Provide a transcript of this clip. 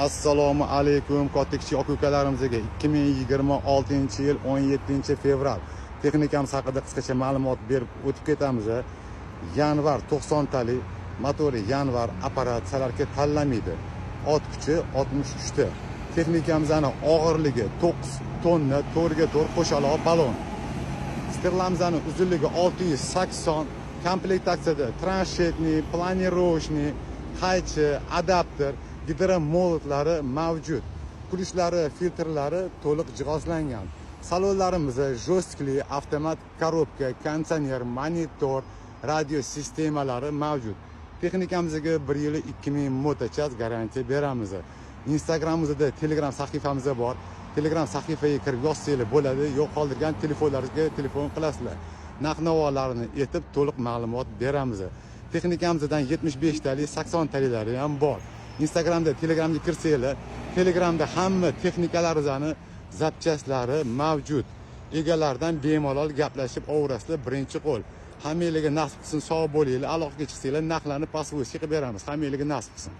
Assalomu alaykum katta-kichik aka-ukalarimizga 2026-yil 17-fevral texnikamiz haqida qisqacha ma'lumot berib o'tib ketamiz. Yanvar 90 tali motori yanvar apparat salarga tanlamaydi. Ot kuchi 63 ta. Texnikamizning og'irligi 9 tonna, to'rga to'r qo'shaloq balon. Stirlamizning uzunligi 680, komplektatsiyada transhetni, planirovочный, qaychi, adapter, gidromolotlari mavjud. Kulishlari, filtrlari to'liq jihozlangan. Salonlarimiz jo'stkli avtomat korobka, konditsioner, monitor, radio sistemalari mavjud. Texnikamizga 1 yil 2000 motochas garantiya beramiz. Instagramimizda, Telegram sahifamiz bor. Telegram sahifaga kirib yozsangiz bo'ladi, yo'q qoldirgan telefonlaringizga telefon qilasizlar. Narx-navolarni aytib to'liq ma'lumot beramiz. Texnikamizdan 75 tali, 80 talilari ham bor. Instagramda, Telegramga kirsanglar, Telegramda hamma texnikalaringizni zapchaslari mavjud. Egalaridan bemalol gaplashib ovrasizlar birinchi qo'l. Hammangizga nasib qilsin, sog' bo'linglar, aloqaga chiqsanglar, narxlarni past qilib beramiz. Hammangizga nasib qilsin.